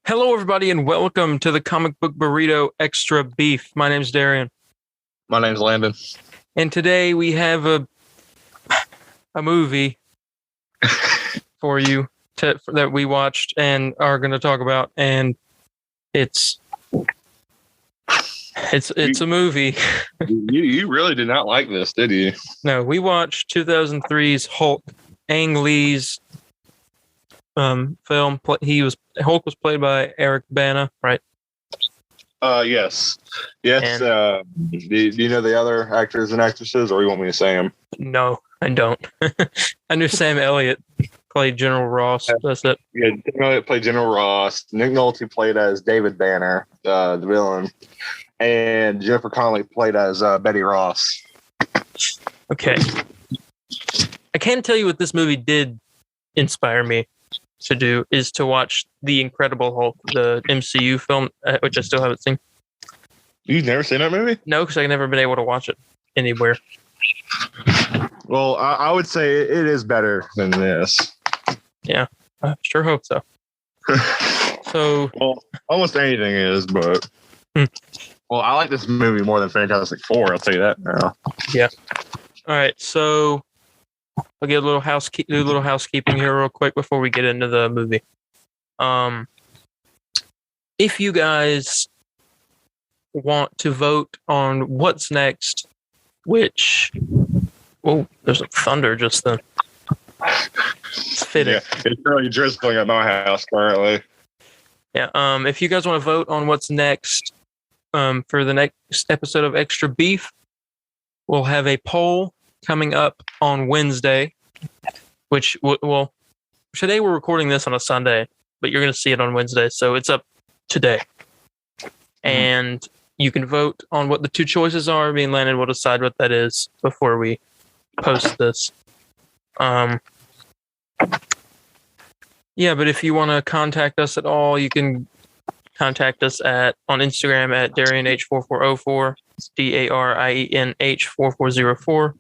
Hello, everybody, and welcome to the Comic Book Burrito Extra Beef. My name's Darian, My name's Landon. and today we have a movie for you that we watched and are going to talk about, and it's a movie. You really did not like this, did you? No, we watched 2003's Hulk. Ang Lee's film. Hulk was played by Eric Bana, right? Yes. Do you know the other actors and actresses, or you want me to say them? No, I don't. I knew Sam Elliott played General Ross. That's it. Yeah, Nick Nolte played General Ross. Nick Nolte played as David Banner, the villain, and Jennifer Connelly played as Betty Ross. Okay. I can't tell you what this movie did inspire me to do is to watch The Incredible Hulk, the MCU film, which I still haven't seen. You've never seen that movie? No, because I've never been able to watch it anywhere. Well, I would say it is better than this. Yeah, I sure hope so. So, well, almost anything is, but well, I like this movie more than Fantastic Four. I'll tell you that now. Yeah. All right, so I'll get a little housekeeping here real quick before we get into the movie. If you guys want to vote on what's next, there's some thunder just then. It's fitting. Yeah, it's really drizzling at my house currently. Yeah. If you guys want to vote on what's next, for the next episode of Extra Beef, we'll have a poll coming up on Wednesday, which, well, today we're recording this on a Sunday, but you're going to see it on Wednesday, so it's up today. And you can vote on what the two choices are. Me and Landon will decide what that is before we post this. Yeah, but if you want to contact us at all, you can contact us on Instagram at DarianH4404. It's DARIENH4404.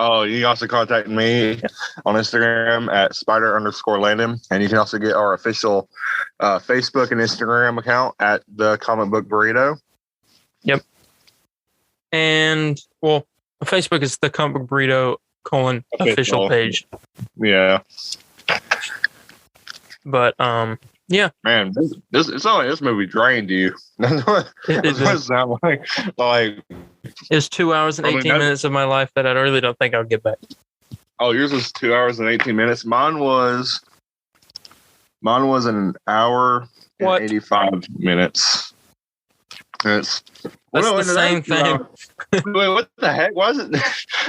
Oh, you can also contact me on Instagram at Spider_Landon. And you can also get our official Facebook and Instagram account at the Comic Book Burrito. Yep. And, well, Facebook is the Comic Book Burrito official page. Yeah. But, yeah. Man, it's not like this movie drained you. That's what it sounds like. It's 2 hours and 18 minutes of my life that I really don't think I'll get back. Oh, yours was 2 hours and 18 minutes. Mine was an hour and 85 minutes. That's the same thing. Wait, what the heck? Why is it?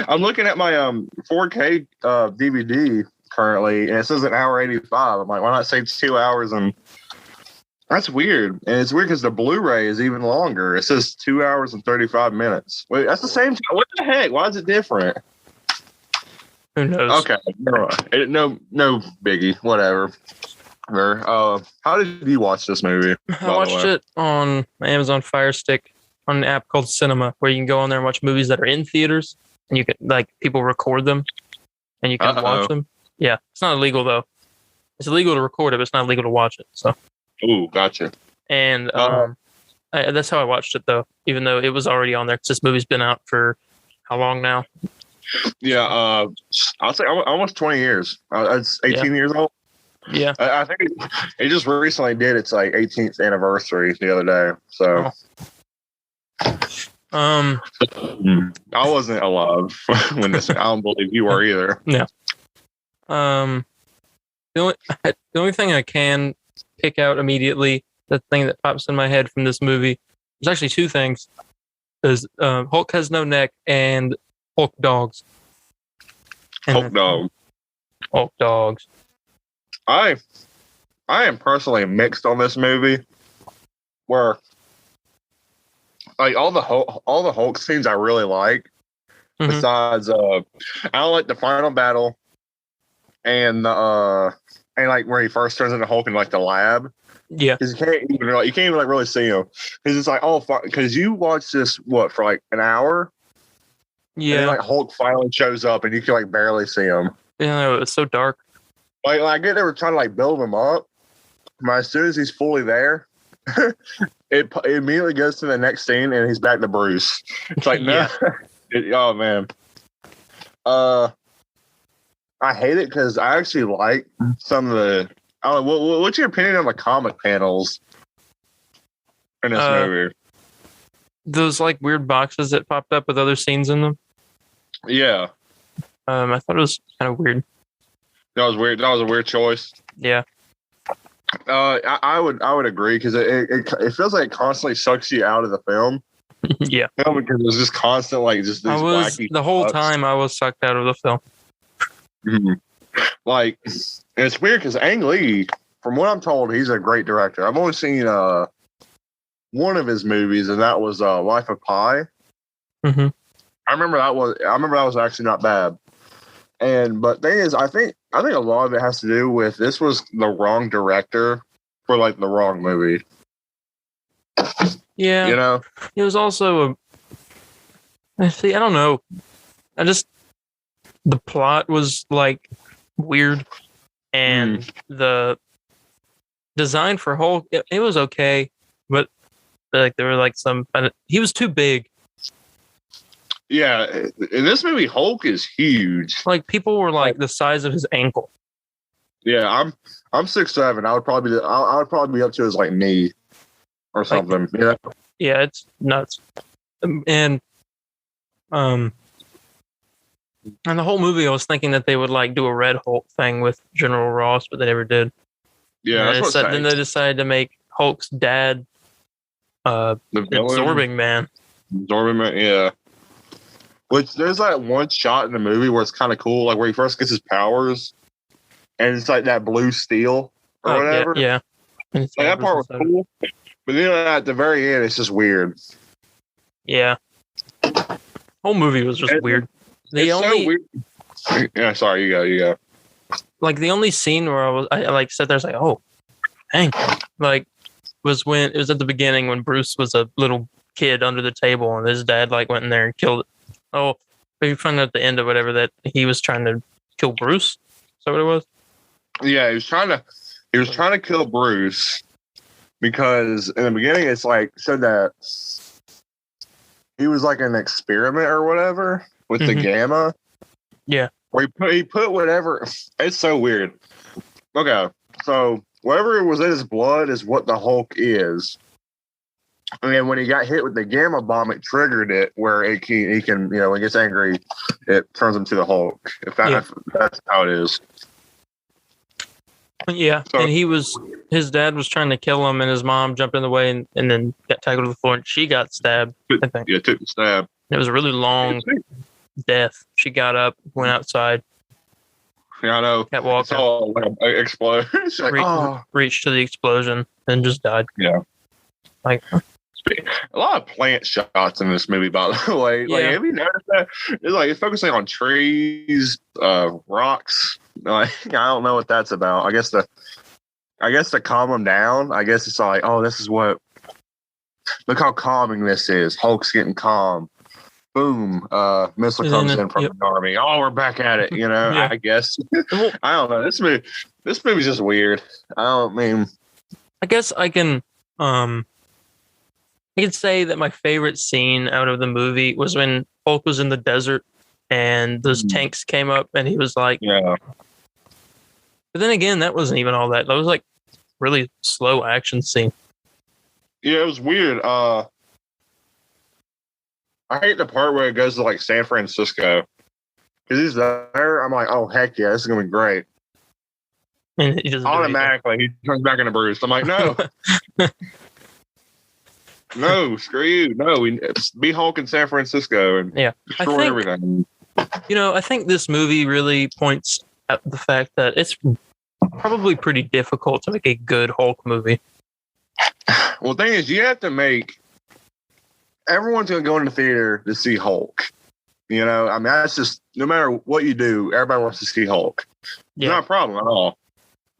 I'm looking at my 4K DVD currently, and it says an hour 85. I'm like, why not say 2 hours? And that's weird. And it's weird because the Blu-ray is even longer. It says 2 hours and 35 minutes. Wait, that's the same time. What the heck? Why is it different? Who knows? Okay. No biggie. Whatever. How did you watch this movie? I watched it on Amazon Fire Stick on an app called Cinema, where you can go on there and watch movies that are in theaters, and you can, like, people record them, and you can watch them. Yeah, it's not illegal though. It's illegal to record it, but it's not illegal to watch it. So. Ooh, gotcha. And that's how I watched it though, even though it was already on there. Because this movie's been out for how long now? Yeah, I'll say almost 20 years. It's 18 years old. Yeah, I think it just recently did its like 18th anniversary the other day. So, I wasn't alive when this. I don't believe you were either. Yeah. The only thing I can pick out immediately, the thing that pops in my head from this movie, there's actually two things. There's Hulk has no neck and Hulk dogs. Hulk dogs. I am personally mixed on this movie, where like all the Hulk scenes I really like. Mm-hmm. Besides, I don't like the final battle and like where he first turns into Hulk in like the lab. Yeah, because you can't even like really see him, because it's like because you watch this for like an hour. Yeah, and then, like Hulk finally shows up and you can like barely see him. Yeah, it's so dark. Like I get they were trying to like build him up, but as soon as he's fully there, it immediately goes to the next scene and he's back to Bruce. It's like no, oh man. I hate it because I actually like some of the. I don't know, what's your opinion on the comic panels in this movie? Those like weird boxes that popped up with other scenes in them. Yeah. I thought it was kind of weird. That was weird. That was a weird choice. Yeah. I would agree because it feels like it constantly sucks you out of the film. Yeah. Because it's just constant like just these wacky the whole stuff. time I was sucked out of the film. Mm-hmm. Like it's weird because Ang Lee, from what I'm told, he's a great director. I've only seen one of his movies, and that was Life of Pi. Mm-hmm. I remember that was actually not bad. But thing is, I think a lot of it has to do with this was the wrong director for like the wrong movie. Yeah, you know, it was also I don't know. The plot was like weird, and the design for Hulk it was okay, but like there were like he was too big. Yeah, in this movie, Hulk is huge. Like people were like the size of his ankle. Yeah, I'm 6'7". I would probably be up to his like knee or something. Yeah, it's nuts. And the whole movie, I was thinking that they would like do a Red Hulk thing with General Ross, but they never did. Yeah, then they decided to make Hulk's dad Absorbing Man. Absorbing Man, yeah. Which there's like one shot in the movie where it's kind of cool, like where he first gets his powers, and it's like that blue steel or whatever. Yeah. Like, that part was cool, but then at the very end, it's just weird. Yeah. Whole movie was just weird. So weird. Yeah, sorry, you go. Like the only scene where I like sat there, I was like, oh, dang, like was when it was at the beginning when Bruce was a little kid under the table and his dad like went in there and killed it. Oh, we found out at the end of whatever that he was trying to kill Bruce. Is that what it was? Yeah, he was trying to kill Bruce because in the beginning it's like said that he was like an experiment or whatever with the gamma. Yeah. Where he put whatever. It's so weird. Okay, so whatever was in his blood is what the Hulk is. And then when he got hit with the gamma bomb, it triggered it where he can when he gets angry, it turns him to the Hulk. If that's how it is. Yeah, so, and his dad was trying to kill him, and his mom jumped in the way and then got tackled to the floor, and she got stabbed. I think. Yeah, took the stab. It was a really long death. She got up, went outside. Yeah, I know. Kept walking. It's all like explode. Reached to the explosion and just died. Yeah. Like a lot of plant shots in this movie, by the way. Like, have you noticed that? It's focusing on trees, rocks. Like, I don't know what that's about. I guess to calm them down. I guess it's like, oh, this is what. Look how calming this is. Hulk's getting calm. Boom. Missile comes in from the army. Oh, we're back at it. I guess. I don't know. This movie's just weird. I guess I can. I could say that my favorite scene out of the movie was when Hulk was in the desert and those tanks came up and he was like, yeah. But then again, that wasn't even all that. That was like really slow action scene. Yeah, it was weird. I hate the part where it goes to like San Francisco because he's there. I'm like, oh heck yeah, this is gonna be great. And he automatically he turns back into Bruce. I'm like, no. No, screw you. No, be Hulk in San Francisco and destroy everything. I think this movie really points at the fact that it's probably pretty difficult to make a good Hulk movie. Well, the thing is, you have to make everyone's going to go into the theater to see Hulk. That's just no matter what you do, everybody wants to see Hulk. It's not a problem at all.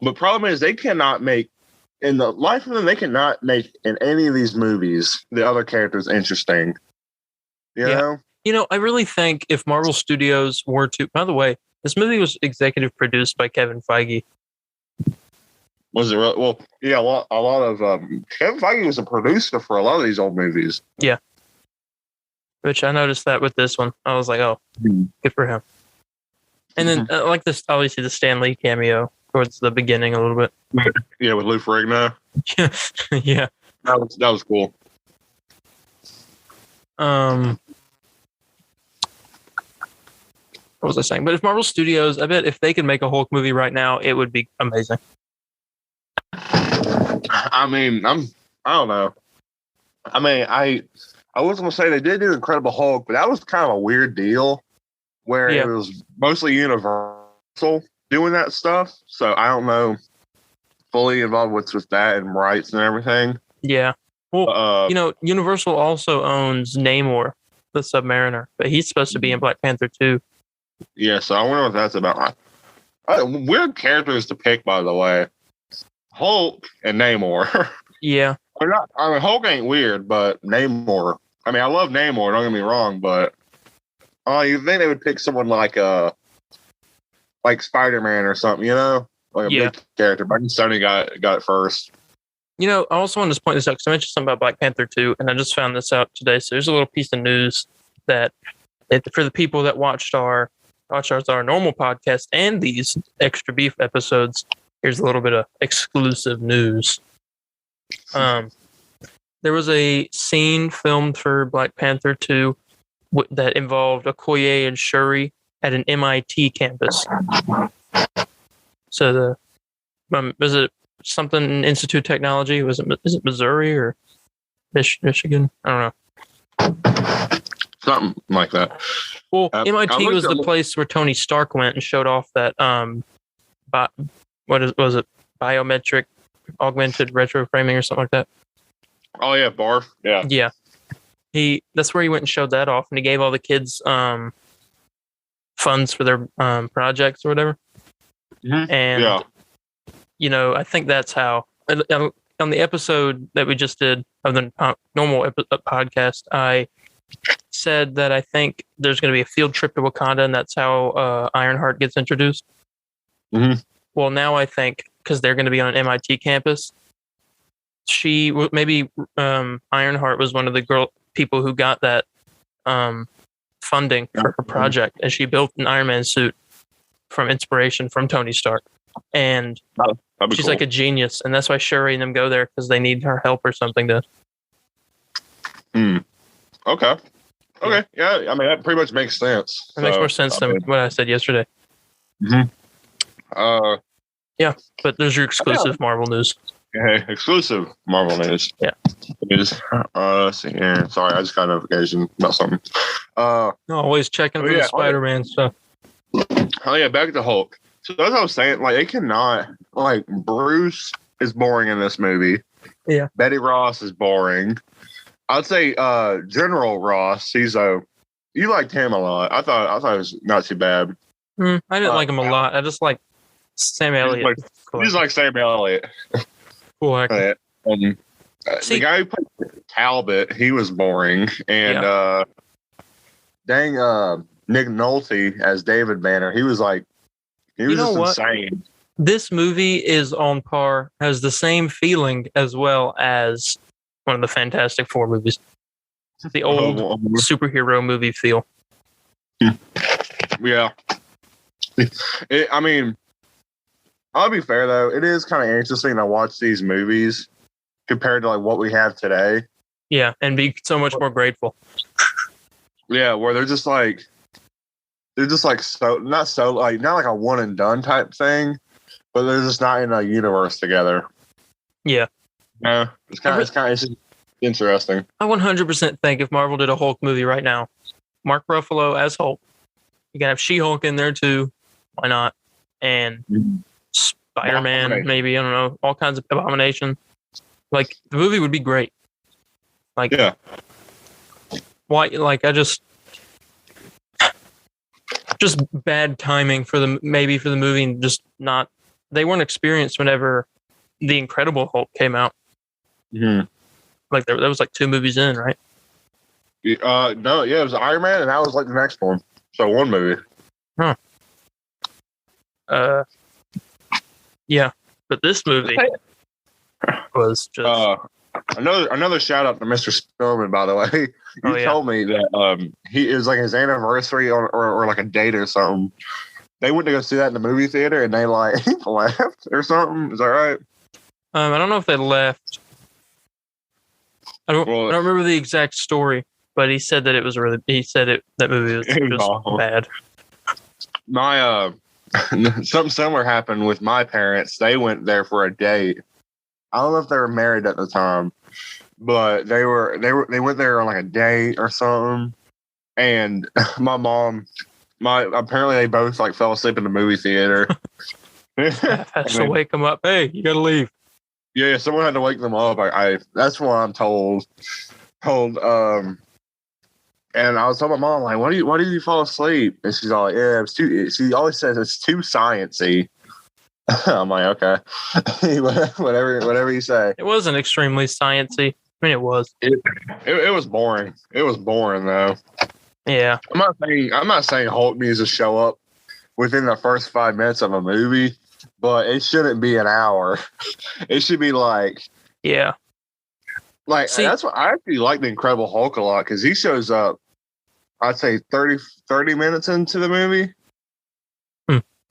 But problem is, they cannot make. In the life of them, they cannot make in any of these movies the other characters interesting. You know? I really think if Marvel Studios were to, by the way, This movie was executive produced by Kevin Feige. Was it real? Well, yeah, a lot of Kevin Feige was a producer for a lot of these old movies. Yeah. Which I noticed that with this one. I was like, oh, good for him. And then, like this, obviously, the Stan Lee cameo towards the beginning a little bit. Yeah, with Lou Ferrigno. Yeah. That was cool. What was I saying? But if Marvel Studios, I bet if they could make a Hulk movie right now, it would be amazing. I mean, I don't know. I mean, I was gonna say they did do Incredible Hulk, but that was kind of a weird deal where it was mostly Universal doing that stuff. So I don't know fully involved with that and rights and everything. Yeah. Well, Universal also owns Namor, the Submariner, but he's supposed to be in Black Panther too. Yeah, so I wonder what that's about. Weird characters to pick, by the way. Hulk and Namor. Yeah. Hulk ain't weird, but Namor. I mean, I love Namor, don't get me wrong, but you think they would pick someone like Spider-Man or something, like a big character. But Sony got it first. I also wanted to point this out because I mentioned something about Black Panther 2, and I just found this out today. So there's a little piece of news that for the people that watch our normal podcast and these extra beef episodes, here's a little bit of exclusive news. There was a scene filmed for Black Panther 2 that involved Okoye and Shuri at an MIT campus. So was it something Institute of Technology? Is it Missouri or Michigan? I don't know. Something like that. Well, MIT was the place where Tony Stark went and showed off that was it? Biometric augmented retroframing or something like that. Oh yeah, BARF. Yeah. Yeah. That's where he went and showed that off, and he gave all the kids funds for their projects or whatever. Mm-hmm. And I think that's how on the episode that we just did of the normal podcast, I said that I think there's going to be a field trip to Wakanda, and that's how Ironheart gets introduced. Mm-hmm. Well, now I think because they're going to be on an MIT campus, Ironheart was one of the people who got that funding for her project, and she built an Iron Man suit from inspiration from Tony Stark. And she's like a genius, and that's why Shuri and them go there because they need her help or something to. Okay. Yeah. I mean, that pretty much makes sense. It makes more sense than what I said yesterday. Mm-hmm. Yeah, but there's your exclusive Marvel news. Hey, exclusive Marvel news. Yeah. Let me just see here. Sorry, I just got a notification about something. No, always checking for the Spider-Man stuff. Oh yeah, back to Hulk. So that's what I was saying. Like, it cannot. Like, Bruce is boring in this movie. Yeah. Betty Ross is boring. I'd say General Ross. You liked him a lot. I thought it was not too bad. I didn't like him a lot. I just like Sam Elliott. He's like Sam Elliott. Cool actor. The guy who played Talbot, he was boring. And Nick Nolte as David Banner, he was just insane. This movie is on par, has the same feeling as well as one of the Fantastic Four movies. The old superhero movie feel. Yeah. I mean, I'll be fair though. It is kind of interesting to watch these movies compared to like what we have today. Yeah, and be so much more grateful. Yeah, where they're just like not like a one and done type thing, but they're just not in a universe together. Yeah. No, it's kind of interesting. I 100% think if Marvel did a Hulk movie right now, Mark Ruffalo as Hulk, you can have She-Hulk in there too. Why not? And Spider-Man, maybe, I don't know, all kinds of Abomination. Like, the movie would be great. Like, yeah. Why? Like, just bad timing for the movie, and just not. They weren't experienced whenever The Incredible Hulk came out. Mm-hmm. Like, that was like 2 movies in, right? No, yeah, it was Iron Man, and that was like the next one. So 1 movie. Huh. Yeah, but this movie was just another shout out to Mr. Spillman, by the way. You told me that he is like his anniversary or like a date or something. They went to go see that in the movie theater and they like left or something. Is that right? I don't know if they left. I don't remember the exact story, but he said that it was that movie was just bad. My something similar happened with my parents. They went there for a date. I don't know if they were married at the time, but they went there on like a date or something. And my mom, apparently they both like fell asleep in the movie theater. Had to wake them up. Hey, you gotta leave. Yeah, someone had to wake them up. That's what I'm told. And I was telling my mom, like, why did you fall asleep? And she's all like, yeah, it was too. She always says it's too sciencey. I'm like, okay, whatever you say. It wasn't extremely sciencey. I mean, it was. It was boring. It was boring though. Yeah. I'm not saying Hulk needs to show up within the first 5 minutes of a movie, but it shouldn't be an hour. It should be like, yeah. Like, that's what I actually like the Incredible Hulk a lot because he shows up, I'd say 30 minutes into the movie.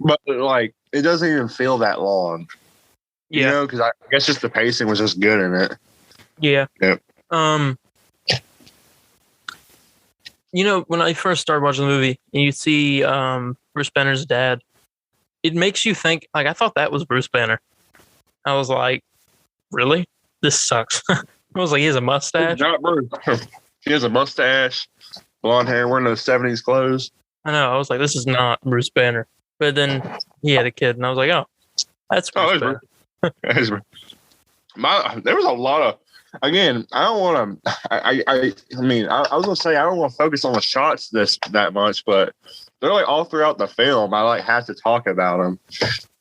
But like, it doesn't even feel that long. Yeah. You know, because I guess just the pacing was just good in it. Yeah. Yep. You know, when I first started watching the movie and you see Bruce Banner's dad, it makes you think, like, I thought that was Bruce Banner. I was like, really? This sucks. I was like, he has a mustache. It's not Bruce. He has a mustache, blonde hair, wearing those 70s clothes. I know. I was like, this is not Bruce Banner. But then he had a kid, and I was like, oh, that's Bruce Banner. There was a lot of, again, I don't want to, I mean, I was going to say, I don't want to focus on the shots that much, but they're like all throughout the film. I like have to talk about them.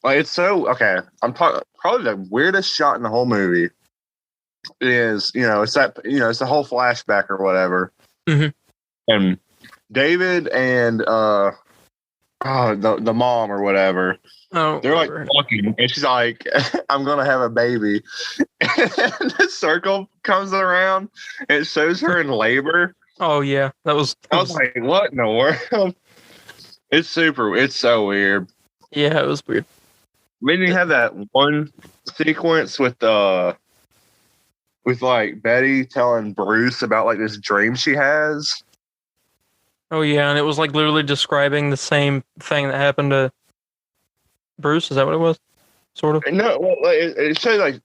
Like, it's so, okay, I'm talking, probably the weirdest shot in the whole movie is, it's the whole flashback or whatever. Mm-hmm. And David and the mom or whatever, they're like talking, and she's like, I'm gonna have a baby. And the circle comes around and it shows her in labor. Oh yeah, I was like, what in the world? It's so weird. Yeah, it was weird. Then you have that one sequence with like Betty telling Bruce about like this dream she has. Oh yeah, and it was like literally describing the same thing that happened to Bruce. Is that what it was? Sort of. No, well, it said like,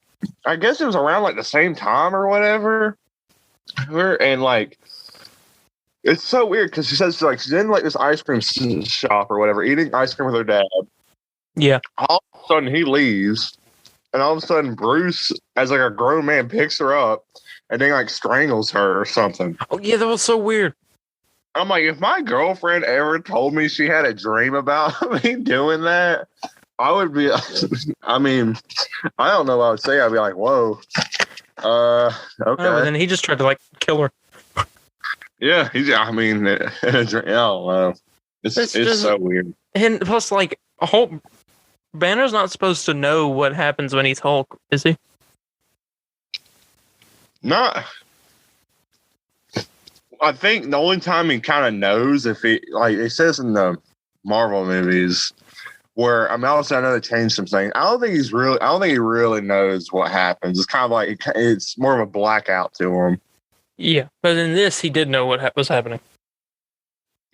I guess it was around like the same time or whatever. And like, it's so weird because she says like she's in like this ice cream shop or whatever, eating ice cream with her dad. Yeah. All of a sudden he leaves, and all of a sudden Bruce, as like a grown man, picks her up and then like strangles her or something. Oh yeah, that was so weird. I'm like, if my girlfriend ever told me she had a dream about me doing that, I would be, I mean, I don't know what I would say. I'd be like, whoa. Okay. And then he just tried to like kill her. Yeah. I don't know. It's so weird. And plus, like, Hulk, Banner's not supposed to know what happens when he's Hulk, is he? Not. I think the only time he kind of knows if he, like it says in the Marvel movies, where I know they changed some things. I don't think he really knows what happens. It's kind of like it's more of a blackout to him. Yeah, but in this, he did know what was happening.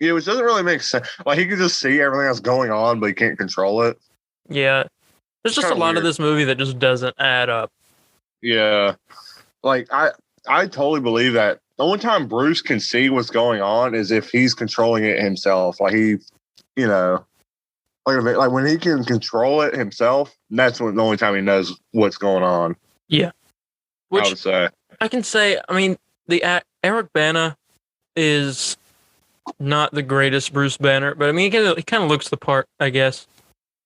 Yeah, which doesn't really make sense. Like he can just see everything that's going on, but he can't control it. Yeah, there's just a lot of this movie that just doesn't add up. Yeah, like I totally believe that. The only time Bruce can see what's going on is if he's controlling it himself. Like he, like when he can control it himself, that's the only time he knows what's going on. Yeah. Which I would say. I can say, I mean, Eric Bana is not the greatest Bruce Banner, but I mean, he kind of looks the part, I guess.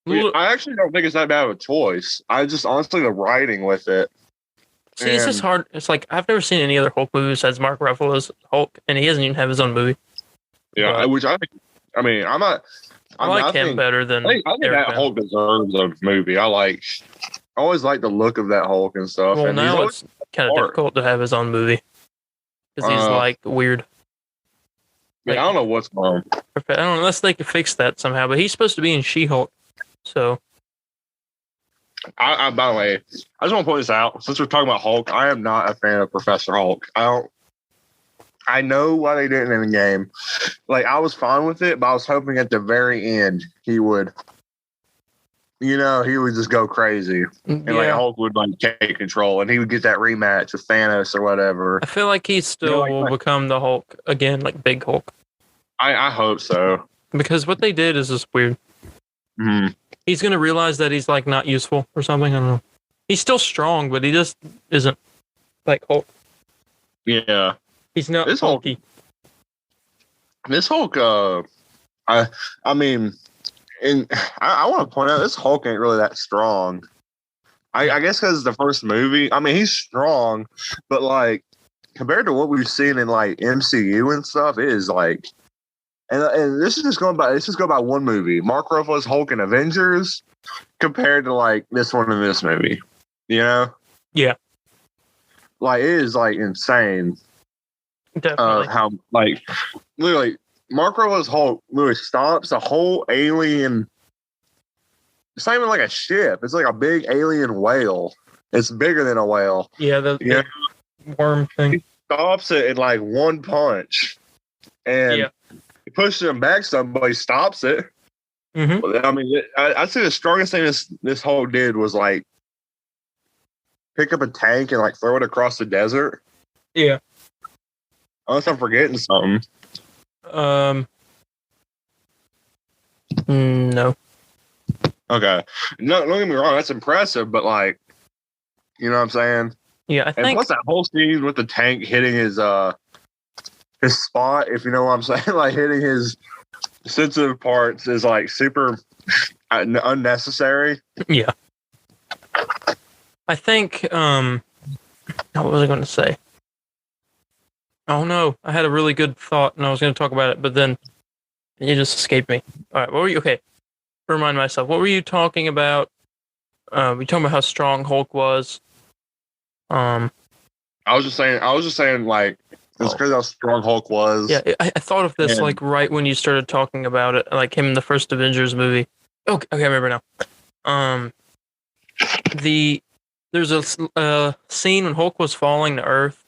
Yeah, I actually don't think it's that bad of a choice. I just honestly the writing with it. See, it's just hard. It's like I've never seen any other Hulk movie besides Mark Ruffalo's Hulk, and he doesn't even have his own movie. Yeah, which I think. I mean, I'm not. I like him better than I think Eric that Bana. Hulk deserves a movie. I always like the look of that Hulk and stuff. Well, and now it's kind of difficult to have his own movie because he's like weird. Yeah, I don't know what's wrong. I don't know, unless they could fix that somehow. But he's supposed to be in She-Hulk, so. By the way, I just want to point this out. Since we're talking about Hulk, I am not a fan of Professor Hulk. I know why they didn't in the game. Like, I was fine with it, but I was hoping at the very end he would, he would just go crazy. And, like, Hulk would, like, take control, and he would get that rematch with Thanos or whatever. I feel like he still will become the Hulk again, like Big Hulk. I hope so. Because what they did is just weird. Mm-hmm. He's going to realize that he's, like, not useful or something. I don't know. He's still strong, but he just isn't like Hulk. Yeah. He's not Hulky. This Hulk, I mean, I want to point out this Hulk ain't really that strong. I guess because it's the first movie. I mean, he's strong, but like compared to what we've seen in like MCU and stuff, it is like, and this is just going by one movie, Mark Ruffalo's Hulk in Avengers, compared to like this one in this movie. Yeah. Like it is like insane. Definitely. How like literally Mark Ruffalo's Hulk literally stops a whole alien. It's not even like a ship. It's like a big alien whale. It's bigger than a whale. Yeah, the worm thing. He stops it in like one punch, and he pushes him back. Somebody stops it. Mm-hmm. I mean, I'd say the strongest thing this Hulk did was like pick up a tank and like throw it across the desert. Yeah. Unless I'm forgetting something. No. Okay. No, don't get me wrong. That's impressive, but like, you know what I'm saying? Yeah, I think. And plus that whole scene with the tank hitting his spot, if you know what I'm saying, like hitting his sensitive parts is like super unnecessary. Yeah. I think. What was I going to say? Oh no, I had a really good thought and I was going to talk about it, but then it just escaped me. All right, what were you? Okay, remind myself. What were you talking about? We talking about how strong Hulk was. I was just saying, like it's because how strong Hulk was. Yeah, I thought of this like right when you started talking about it, like him in the first Avengers movie. Okay, I remember now. There's a scene when Hulk was falling to Earth.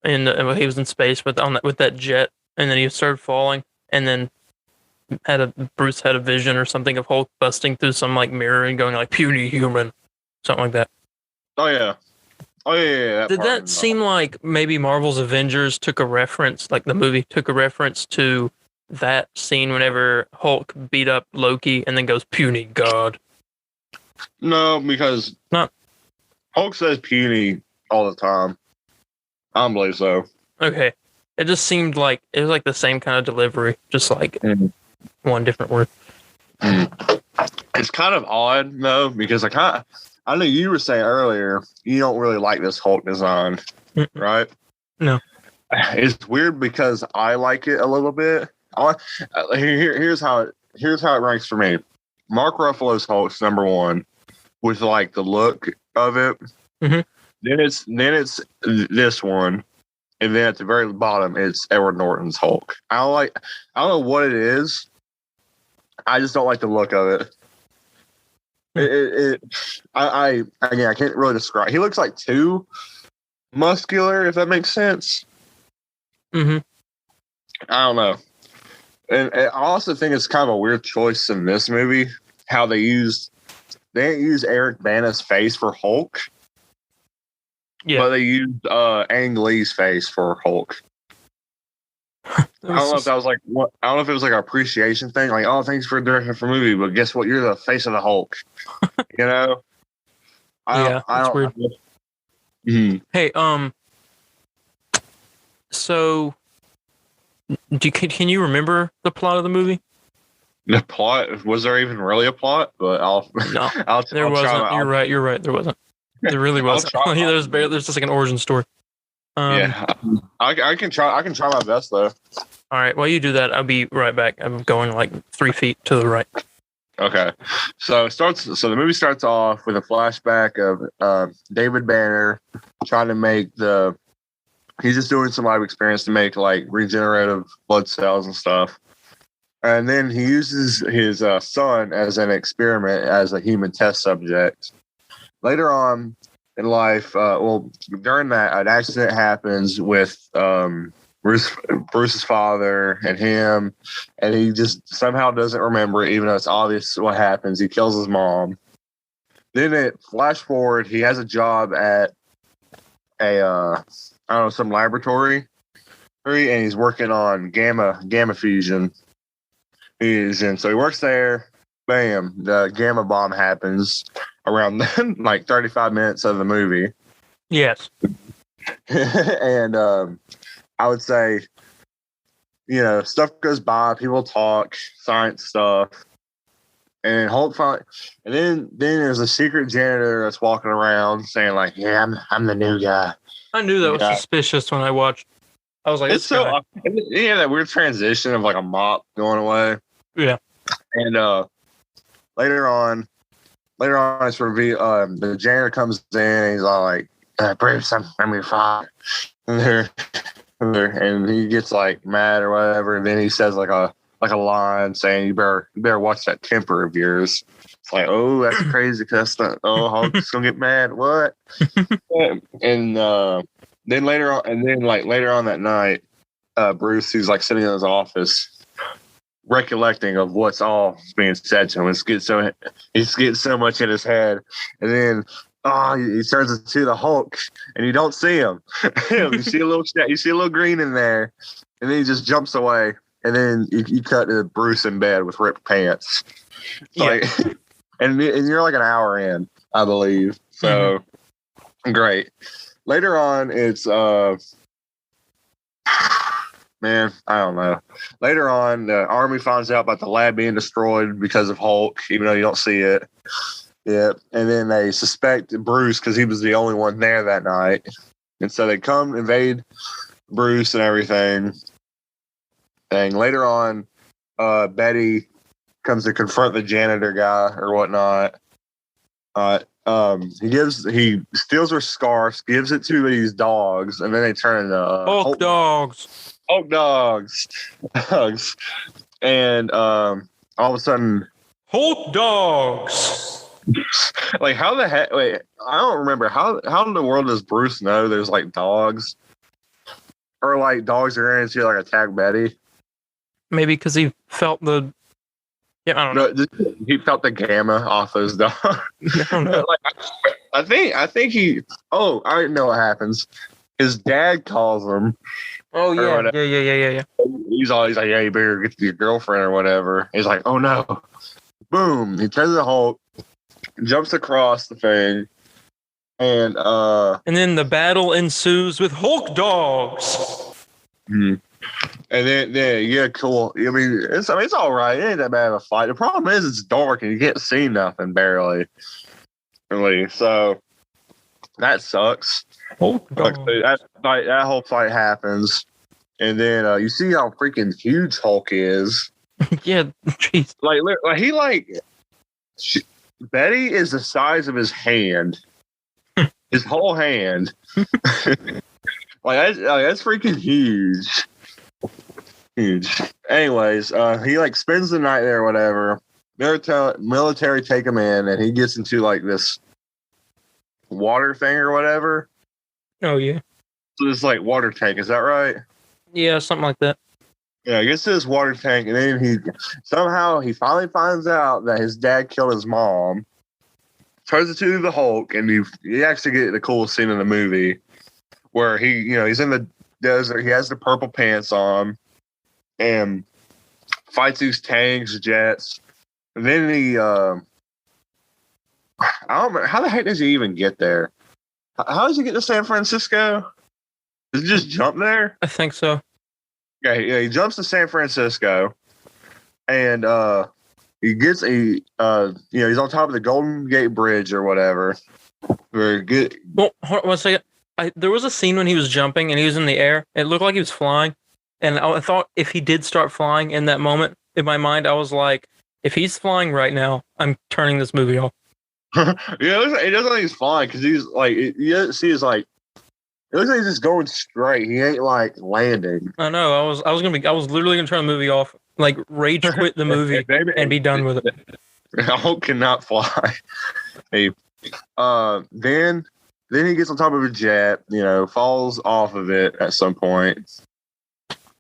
And he was in space with that jet, and then he started falling, and then Bruce had a vision or something of Hulk busting through some like mirror and going like puny human, something like that. Oh yeah. Did that seem like maybe Marvel's Avengers took a reference, like the movie took a reference to that scene whenever Hulk beat up Loki and then goes puny god? No, because Hulk says puny all the time. I don't believe so. Okay. It just seemed like it was like the same kind of delivery, just like one different word. It's kind of odd though, because I know you were saying earlier you don't really like this Hulk design, right? No. It's weird because I like it a little bit. Here's how it ranks for me. Mark Ruffalo's Hulk's number one with like the look of it. Mm-hmm. Then it's this one, and then at the very bottom it's Edward Norton's Hulk. I don't know what it is. I just don't like the look of it. I can't really describe. He looks like too muscular, if that makes sense. Mm-hmm. I don't know. And I also think it's kind of a weird choice in this movie how they didn't use Eric Bana's face for Hulk. Yeah. But they used Ang Lee's face for Hulk. I don't know if that was like what. I don't know if it was like an appreciation thing. Like, oh, thanks for directing for a movie, but guess what? You're the face of the Hulk. You know? That's weird. Mm-hmm. Hey, so can you remember the plot of the movie? The plot, was there even really a plot? But there wasn't. You're right. There wasn't. There really wasn't. There's just like an origin story. Yeah, I can try my best though. All right. While you do that, I'll be right back. I'm going like 3 feet to the right. Okay, so the movie starts off with a flashback of David Banner trying to make he's just doing some live experience to make like regenerative blood cells and stuff, and then he uses his son as an experiment as a human test subject. Later on in life, during that, an accident happens with Bruce's father and him, and he just somehow doesn't remember it, even though it's obvious what happens. He kills his mom. Then it flash forward. He has a job at some laboratory, and he's working on gamma fusion. So he works there. Bam! The gamma bomb happens around like 35 minutes of the movie. Yes. And I would say, stuff goes by, people talk, science stuff, and then there's a secret janitor that's walking around saying like, "Yeah, I'm the new guy." I knew that was suspicious when I watched. I was like, "It's so that weird transition of like a mop going away." Yeah, and later on, it's revealed the janitor comes in and he's all like, "Bruce, I'm your father," and he gets like mad or whatever, and then he says like a line saying, you better watch that temper of yours. It's like, oh, that's crazy, because Hulk's gonna get mad. What? And then later on that night, Bruce, he's like sitting in his office recollecting of what's all being said to him. He's getting so much in his head, and then he turns into the Hulk, and you don't see him. You see a little green in there, and then he just jumps away, and then you cut to Bruce in bed with ripped pants. Like, and you're like an hour in, I believe. So great. Later on, it's man, I don't know. Later on, the army finds out about the lab being destroyed because of Hulk, even though you don't see it. Yeah, and then they suspect Bruce because he was the only one there that night. And so they come invade Bruce and everything. And later on, Betty comes to confront the janitor guy or whatnot. He steals her scarf, gives it to these dogs, and then they turn into Hulk dogs. Hulk dogs. And all of a sudden, Hulk dogs. Like, how the heck? Wait, I don't remember. How in the world does Bruce know there's like dogs, or like dogs are going to like attack Betty? Maybe because he felt the. Yeah, I don't know. He felt the gamma off those dogs. I don't know. I think he. Oh, I didn't know what happens. His dad calls him. Oh yeah. He's always like, "Yeah, you better get to your girlfriend or whatever." He's like, "Oh no!" Boom! He turns the Hulk. Jumps across the thing, and then the battle ensues with Hulk dogs. And then yeah, cool. I mean, it's all right. It ain't that bad of a fight. The problem is it's dark and you can't see nothing barely. Really, so that sucks. Hulk dogs. That whole fight happens, and then you see how freaking huge Hulk is. Yeah, jeez. Betty is the size of his hand, his whole hand. That's freaking huge. Anyways, he like spends the night there or whatever. Military take him in, and he gets into like this water thing or whatever. Oh yeah. So this like water tank, is that right? Yeah, something like that. Yeah, he gets to this water tank, and then he finally finds out that his dad killed his mom. Turns into the Hulk, and you actually get the coolest scene in the movie where he's in the desert. He has the purple pants on, and fights these tanks, jets, and then he I don't remember, how the heck does he even get there? How does he get to San Francisco? Does he just jump there? I think so. Yeah, he jumps to San Francisco, and he's on top of the Golden Gate Bridge or whatever. Very good. Well, hold on 1 second. There was a scene when he was jumping and he was in the air. It looked like he was flying. And I thought if he did start flying in that moment, in my mind, I was like, if he's flying right now, I'm turning this movie off. Yeah, it doesn't like he's flying because he's like, you see his like, it looks like he's just going straight. He ain't like landing. I know. I was literally gonna turn the movie off, like rage quit the movie and be done with it. Hulk cannot fly. He, then he gets on top of a jet, falls off of it at some point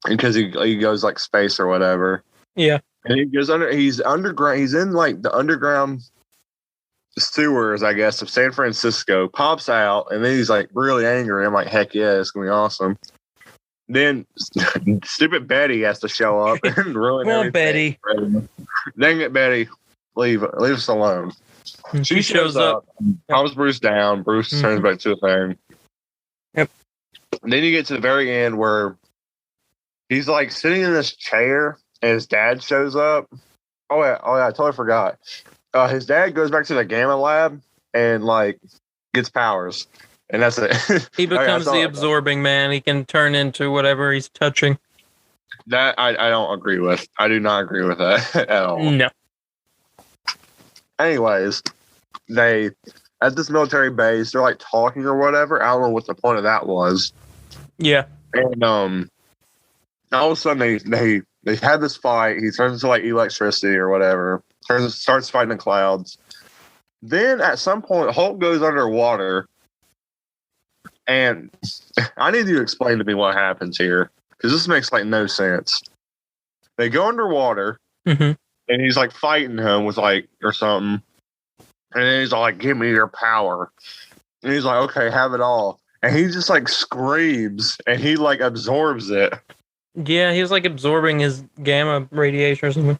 because he goes like space or whatever. Yeah. And he's underground. He's in like the underground sewers, I guess, of San Francisco, pops out, and then he's like really angry. I'm like, heck yeah, it's gonna be awesome. Then stupid Betty has to show up and ruin everything. Betty. Dang it, Betty. Leave us alone. She shows up, calms Bruce down. Bruce turns back to a thing. Yep. And then you get to the very end where he's like sitting in this chair and his dad shows up. Oh yeah, I totally forgot. His dad goes back to the Gamma lab and like gets powers. And that's it. He becomes the absorbing man. He can turn into whatever he's touching. That I don't agree with. I do not agree with that at all. No. Anyways, they at this military base, they're like talking or whatever. I don't know what the point of that was. Yeah. And all of a sudden they had this fight. He turns into like electricity or whatever. Starts fighting the clouds. Then at some point, Hulk goes underwater. And I need you to explain to me what happens here, because this makes like no sense. They go underwater, and he's like fighting him with like or something, and then he's like, "Give me your power," and he's like, "Okay, have it all," and he just like screams, and he like absorbs it. Yeah, he was like absorbing his gamma radiation or something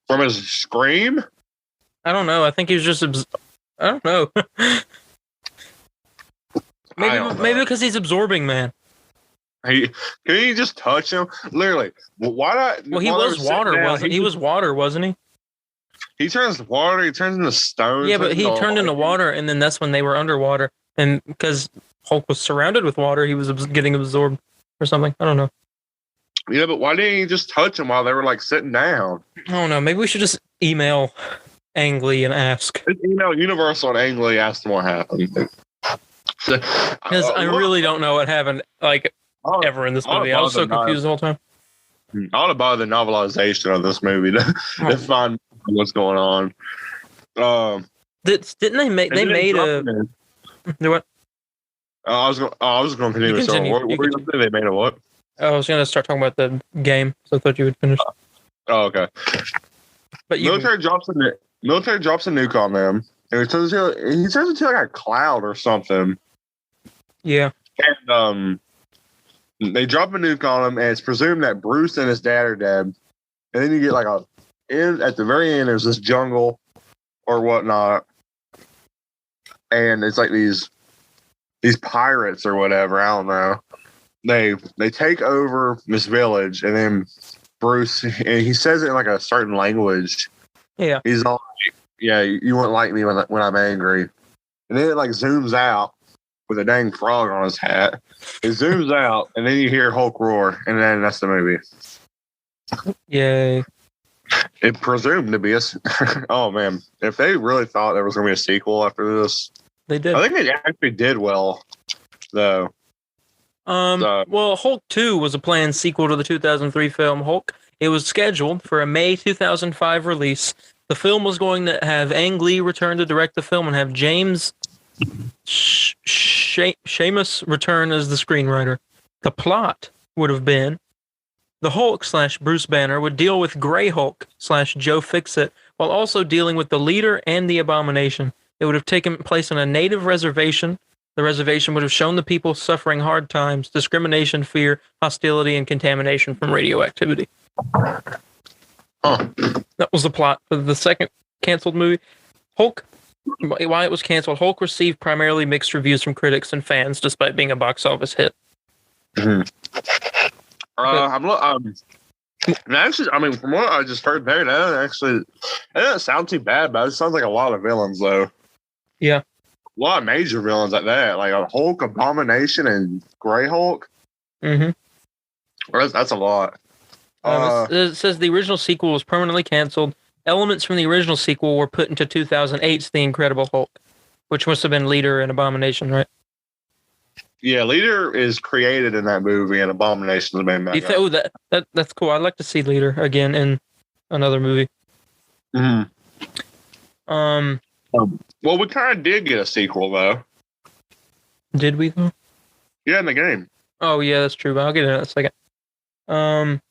From his scream. I don't know. I think he was just. I don't know. Maybe because he's absorbing, man. Can you just touch him? Literally. Why not? Well, he was water, wasn't he? He was water, wasn't he? He turns water. He turns into stone. Yeah, but he turned into water, and then that's when they were underwater. And because Hulk was surrounded with water, he was getting absorbed or something. I don't know. Yeah, but why didn't he just touch him while they were like sitting down? I don't know. Maybe we should just email Ang Lee and ask. Just email Universal and Ang Lee, ask them what happened. Because I really don't know what happened, like, ever in this movie. I was so confused the whole time. I ought to buy the novelization of this movie to find what's going on. Didn't they make? They made a. Do what? I was going to continue. So what were you going to say? They made a what? I was going to start talking about the game, so I thought you would finish. Oh, okay. But military drops a nuke on them, and he turns into like a cloud or something. Yeah. And they drop a nuke on him, and it's presumed that Bruce and his dad are dead. And then you get like at the very end, there's this jungle or whatnot, and it's like these pirates or whatever. I don't know. They take over this village, and then Bruce, and he says it in like a certain language. Yeah. He's all like, "Yeah, you won't like me when I'm angry," and then it like zooms out with a dang frog on his hat. It zooms out, and then you hear Hulk roar, and then that's the movie. Yay. It presumed to be oh man, if they really thought there was going to be a sequel after this, they did. I think it actually did well, though. Well, Hulk 2 was a planned sequel to the 2003 film Hulk. It was scheduled for a May 2005 release. The film was going to have Ang Lee return to direct the film and have James Seamus return as the screenwriter. The plot would have been the Hulk / Bruce Banner would deal with Grey Hulk / Joe Fixit while also dealing with the Leader and the Abomination. It would have taken place on a native reservation. The reservation would have shown the people suffering hard times, discrimination, fear, hostility, and contamination from radioactivity. That was the plot for the second canceled movie. Hulk, why it was canceled, Hulk received primarily mixed reviews from critics and fans, despite being a box office hit. Mm-hmm. Actually, I mean, from what I just heard there, that doesn't sound too bad, but it sounds like a lot of villains, though. Yeah. A lot of major villains like that, like a Hulk, Abomination, and Grey Hulk. Mm-hmm. That's a lot. It says the original sequel was permanently canceled. Elements from the original sequel were put into 2008's The Incredible Hulk, which must have been Leader and Abomination, right? Yeah, Leader is created in that movie, and Abomination's been back. Oh, that's cool. I'd like to see Leader again in another movie. Mm-hmm. Well, we kind of did get a sequel, though. Did we, though? Yeah, in the game. Oh, yeah, that's true. But I'll get into that in a second.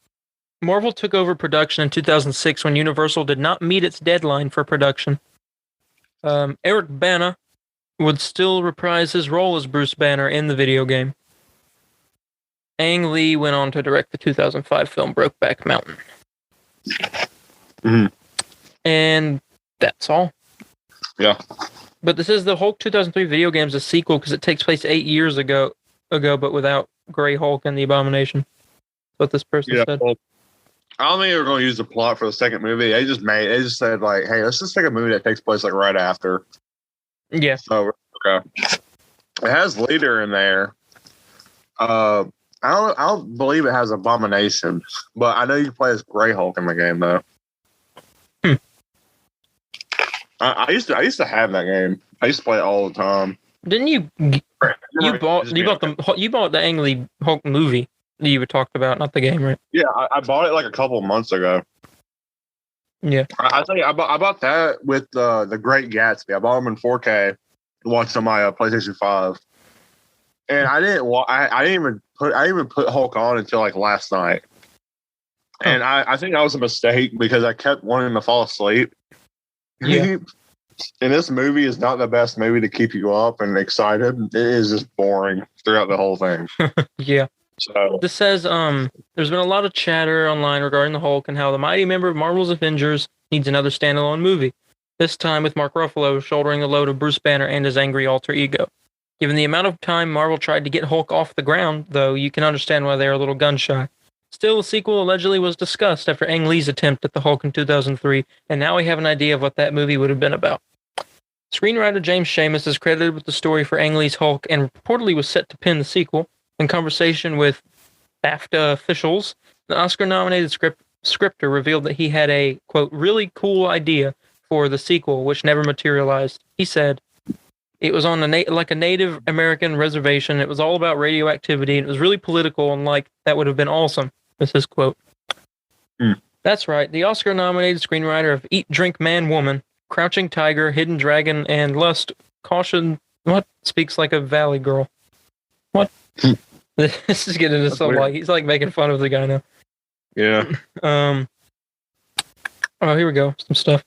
Marvel took over production in 2006 when Universal did not meet its deadline for production. Eric Bana would still reprise his role as Bruce Banner in the video game. Ang Lee went on to direct the 2005 film Brokeback Mountain. Mm-hmm. And that's all. Yeah. But this is the Hulk 2003 video game's a sequel because it takes place 8 years ago, but without Grey Hulk and the Abomination. That's what this person said. Well, I don't think they were going to use the plot for the second movie. They just said, like, hey, let's just take a movie that takes place, like, right after. Yeah. So, okay. It has Leader in there. I don't believe it has Abomination, but I know you can play as Grey Hulk in the game, though. I used to have that game. I used to play it all the time. Didn't you? You bought the Ang Lee Hulk movie that you talked about, not the game, right? Yeah, I bought it like a couple of months ago. Yeah, I think I bought that with the Great Gatsby. I bought them in 4K to watch on my PlayStation 5, and I didn't even put Hulk on until like last night. And I think that was a mistake because I kept wanting to fall asleep. Yeah. And this movie is not the best movie to keep you up and excited. It is just boring throughout the whole thing. Yeah. So this says there's been a lot of chatter online regarding the Hulk and how the mighty member of Marvel's Avengers needs another standalone movie. This time with Mark Ruffalo shouldering the load of Bruce Banner and his angry alter ego. Given the amount of time Marvel tried to get Hulk off the ground, though, you can understand why they are a little gun-shy. Still, a sequel allegedly was discussed after Ang Lee's attempt at the Hulk in 2003, and now we have an idea of what that movie would have been about. Screenwriter James Schamus is credited with the story for Ang Lee's Hulk and reportedly was set to pen the sequel. In conversation with BAFTA officials, the Oscar-nominated scripter revealed that he had a, quote, really cool idea for the sequel, which never materialized. He said, it was on a Native American reservation. It was all about radioactivity. And it was really political, and that would have been awesome. This is quote. That's right. The Oscar-nominated screenwriter of Eat, Drink, Man, Woman, Crouching Tiger, Hidden Dragon, and Lust, Caution, what? Speaks like a Valley Girl. What? This is getting into some he's making fun of the guy now. Yeah. Oh, here we go. Some stuff.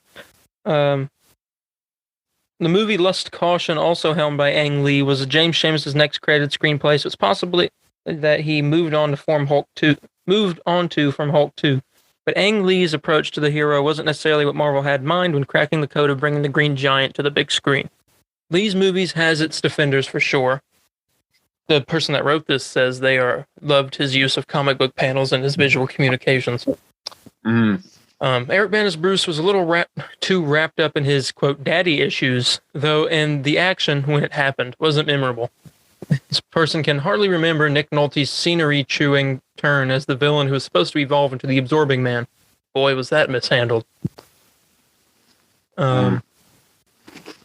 The movie Lust, Caution, also helmed by Ang Lee, was James Schamus' next credited screenplay, so it's possibly that he moved on to from Hulk 2. But Ang Lee's approach to the hero wasn't necessarily what Marvel had in mind when cracking the code of bringing the Green Giant to the big screen. Lee's movies has its defenders for sure. The person that wrote this says they loved his use of comic book panels and his visual communications. Eric Bana's Bruce was a little too wrapped up in his, quote, daddy issues, though, and the action, when it happened, wasn't memorable. This person can hardly remember Nick Nolte's scenery-chewing turn as the villain who was supposed to evolve into the Absorbing Man. Boy, was that mishandled.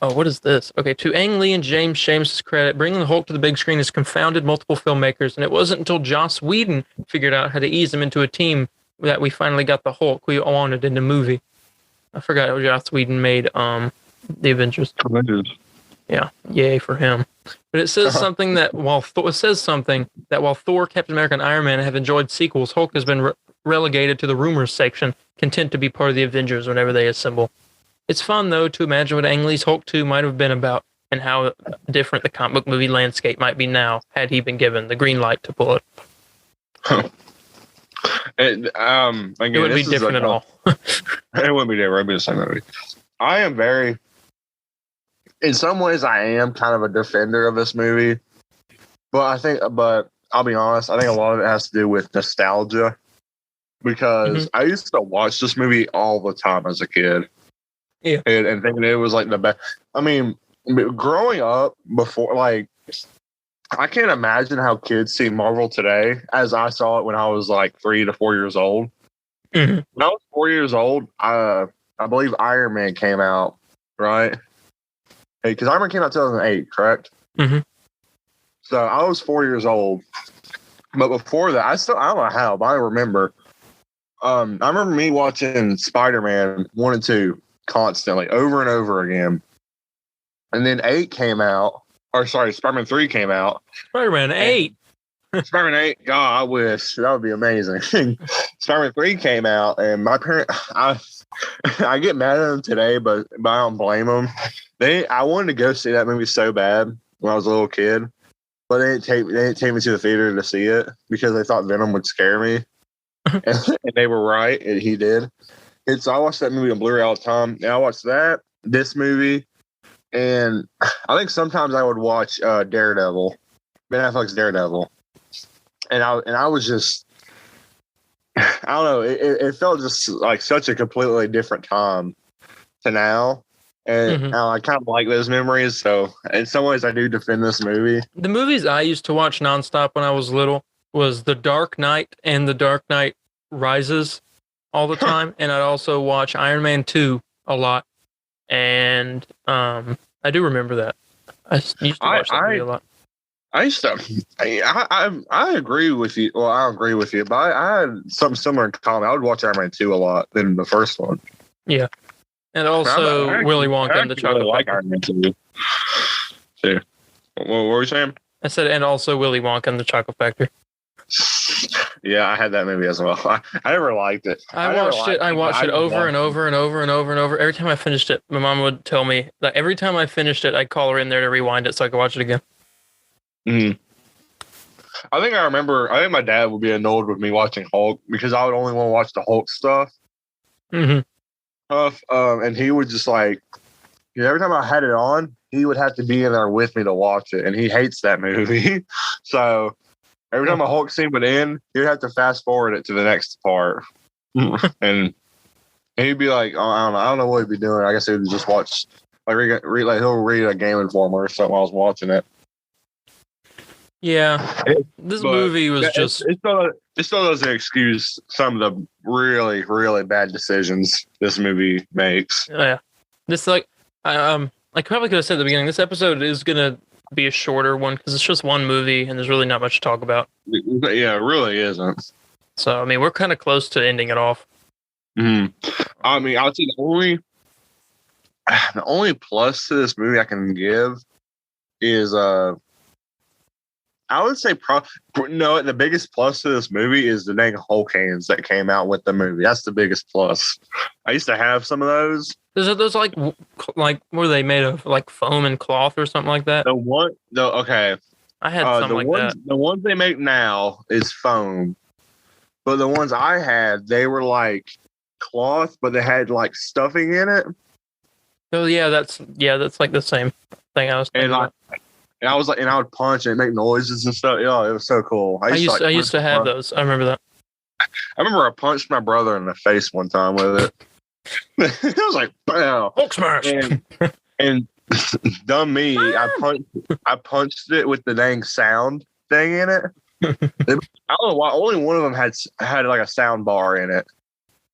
Oh, what is this? Okay, to Ang Lee and James Schamus' credit, bringing the Hulk to the big screen has confounded multiple filmmakers, and it wasn't until Joss Whedon figured out how to ease him into a team that we finally got the Hulk we wanted in the movie. I forgot how Joss Whedon made the Avengers. Yeah, yay for him. But it says something that while Thor, Captain America, and Iron Man have enjoyed sequels, Hulk has been relegated to the rumors section, content to be part of the Avengers whenever they assemble. It's fun, though, to imagine what Ang Lee's Hulk 2 might have been about and how different the comic book movie landscape might be now had he been given the green light to pull it. Again, it wouldn't be different at all. It wouldn't be different. It'd be the same movie. I am in some ways, I am kind of a defender of this movie, but I'll be honest, I think a lot of it has to do with nostalgia because I used to watch this movie all the time as a kid. Yeah. And thinking it was like the best. I mean, growing up before, I can't imagine how kids see Marvel today as I saw it when I was like 3 to 4 years old. Mm-hmm. When I was 4 years old, I believe Iron Man came out, right? Hey, because Iron Man came out 2008, correct? Mm-hmm. So I was 4 years old. But before that, I don't know how, but I remember. I remember me watching Spider-Man 1 and 2 constantly, over and over again. And then 8 came out. Or sorry, Spider-Man 3 came out. Spider-Man 8. Spider-Man 8, God, I wish. That would be amazing. Spider-Man 3 came out, and my parents, I get mad at them today, but I don't blame them. I wanted to go see that movie so bad when I was a little kid, but they didn't take me to the theater to see it because they thought Venom would scare me. and they were right, and he did. And so I watched that movie on Blu-ray all the time. And I watched that, this movie, and I think sometimes I would watch Daredevil, Ben Affleck's Daredevil. And I was just, I don't know, it felt just like such a completely different time to now. And I kind of like those memories. So in some ways, I do defend this movie. The movies I used to watch nonstop when I was little was The Dark Knight and The Dark Knight Rises all the time. And I'd also watch Iron Man 2 a lot. And I do remember that. I used to watch that movie a lot. I agree with you. Well, I don't agree with you, but I had something similar in common. I would watch Iron Man 2 a lot than the first one. Yeah. And also Willy Wonka and the Chocolate really like Factory. Iron Man 2. Too. What were you saying? I said, and also Willy Wonka and the Chocolate Factory. Yeah, I had that movie as well. I never liked it. I watched it over and over and over and over and over. Every time I finished it, my mom would tell me that every time I finished it, I'd call her in there to rewind it so I could watch it again. Mm. I think my dad would be annoyed with me watching Hulk because I would only want to watch the Hulk stuff. Mm-hmm. And he would just like, every time I had it on, he would have to be in there with me to watch it, and he hates that movie. So every time a Hulk scene would end, he'd have to fast forward it to the next part, and he'd be like, oh, I don't know what he'd be doing. I guess he would just watch, like he'll read a Game Informer or something while I was watching it. Yeah, this movie was just. It still doesn't excuse some of the really, really bad decisions this movie makes. Yeah, this I probably could have said at the beginning. This episode is gonna be a shorter one because it's just one movie and there's really not much to talk about. Yeah, it really isn't. So I mean, we're kind of close to ending it off. I mean, I would say the only plus to this movie I can give is I would say the biggest plus to this movie is the dang Hulk hands that came out with the movie. That's the biggest plus. I used to have some of those. Those like were they made of like foam and cloth or something like that? Okay. I had something like that. The ones they make now is foam, but the ones I had, they were like cloth, but they had like stuffing in it. Oh yeah, that's like the same thing I was thinking about. And I would punch and it'd make noises and stuff. Yeah, it was so cool. I used to have those. I remember that. I remember I punched my brother in the face one time with it. It was like, bam. Hulk smash. And dumb me, I punched it with the dang sound thing in it. I don't know why. Only one of them had like a sound bar in it.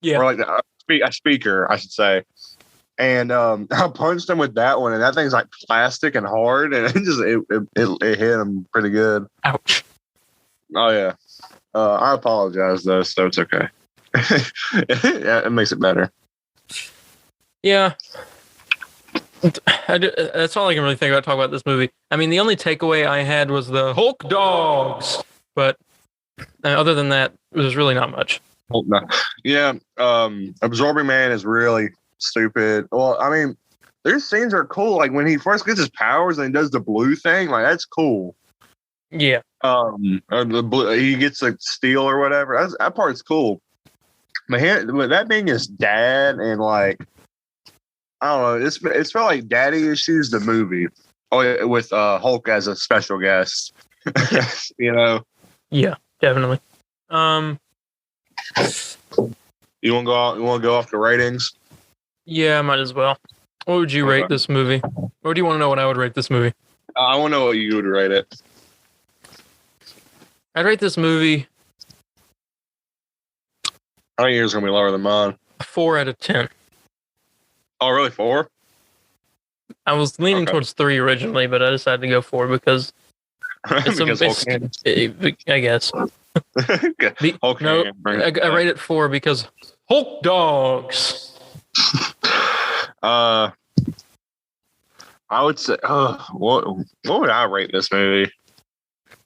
Yeah. Or like a speaker, I should say. And I punched him with that one, and that thing's like plastic and hard, and it hit him pretty good. Ouch. Oh yeah. I apologize though, so it's okay. Yeah, it makes it better. Yeah. That's all I can really think about talking about this movie. I mean, the only takeaway I had was the Hulk dogs, but other than that, there's really not much. Yeah, Absorbing Man is really stupid. Well, I mean, their scenes are cool. Like when he first gets his powers and he does the blue thing, like that's cool. Yeah. The blue, he gets like steel or whatever. That part's cool. But that being his dad and like, I don't know, it's felt like Daddy Issues the movie. Oh, with Hulk as a special guest. You know. Yeah, definitely. You want to go off the ratings? Yeah, might as well. What would you rate this movie? Or do you want to know what I would rate this movie? I want to know what you would rate it. I'd rate this movie I think yours gonna be lower than mine. a 4 out of 10. Oh, really? 4? I was leaning Okay. towards 3 originally, but I decided to go 4 because it's Because Hulk I guess. Hulk No, Hogan brings it I back. rate it 4 because Hulk dogs. I would say, what would I rate this movie?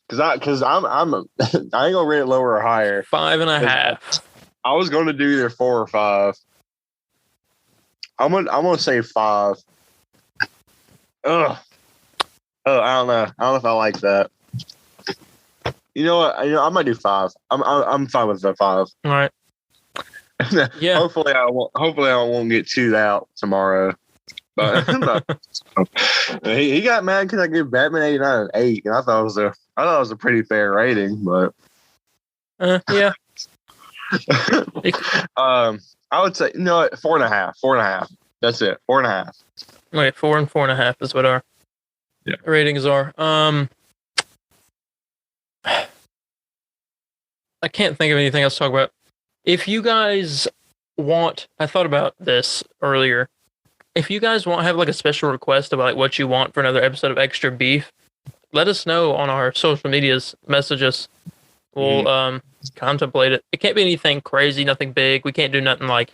Because I'm I ain't gonna rate it lower or higher. 5.5. I was gonna do either 4 or 5. I'm gonna say 5. Ugh. Oh, I don't know. I don't know if I like that. You know what? I might do 5. I'm fine with the 5. All right. Yeah. Hopefully I won't get chewed out tomorrow. But he got mad because I gave Batman 89 an 8, and I thought it was a pretty fair rating. But Yeah. I would say 4.5. 4.5. That's it. 4.5. Wait, 4 and 4.5 is what our ratings are. I can't think of anything else to talk about. If you guys want, I thought about this earlier. If you guys have like a special request about like what you want for another episode of Extra Beef, let us know on our social medias. Message us. We'll contemplate it. It can't be anything crazy, nothing big. We can't do nothing like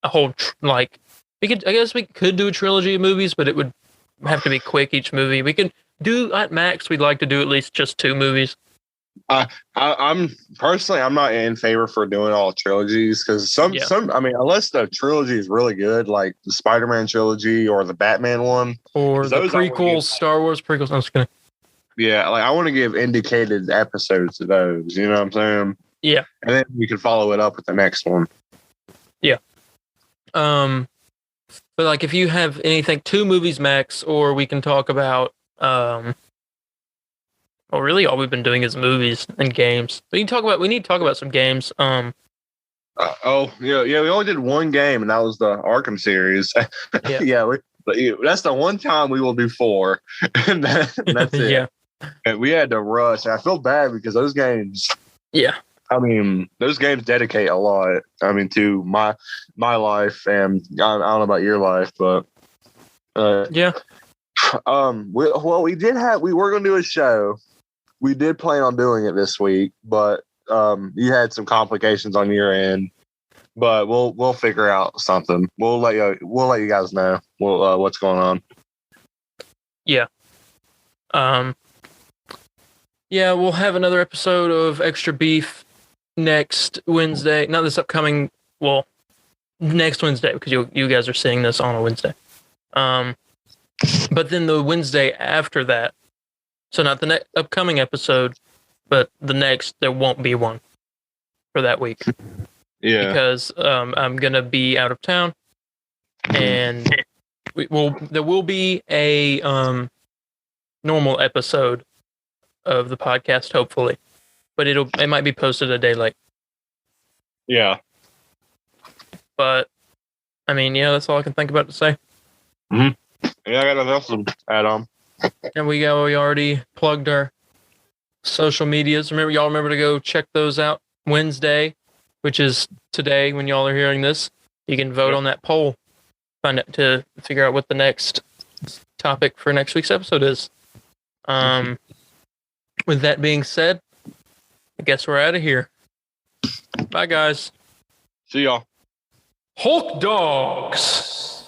a whole I guess we could do a trilogy of movies, but it would have to be quick each movie. We could do at max. We'd like to do at least just 2 movies. I'm not in favor for doing all trilogies because some unless the trilogy is really good, like the Spider-Man trilogy or the Batman one, or the prequels, Star Wars prequels. I'm just kidding. Yeah, like I want to give indicated episodes to those. You know what I'm saying? Yeah, and then we can follow it up with the next one. Yeah. But like if you have anything, 2 movies max, or we can talk about well, really, all we've been doing is movies and games. We need to talk about some games. We only did one game, and that was the Arkham series. Yeah, that's the one time we will do 4, and that's it. Yeah, and we had to rush. And I feel bad because those games. Yeah, I mean, those games dedicate a lot. I mean, to my life, and I don't know about your life, but yeah. we were going to do a show. We did plan on doing it this week, but you had some complications on your end. But we'll figure out something. We'll let you guys know what's going on. Yeah. Yeah, we'll have another episode of Extra Beef next Wednesday. Not this upcoming. Well, next Wednesday because you guys are seeing this on a Wednesday. But then the Wednesday after that. So not the upcoming episode, but the next, there won't be one for that week. Yeah. Because I'm going to be out of town, and there will be a normal episode of the podcast, hopefully. But it might be posted a day late. Yeah. But, I mean, yeah, that's all I can think about to say. Mm-hmm. Yeah, I got nothing else to add on. And we already plugged our social medias. Remember to go check those out Wednesday, which is today when y'all are hearing this. You can vote on that poll, to figure out what the next topic for next week's episode is. With that being said, I guess we're out of here. Bye, guys. See y'all. Hulk dogs.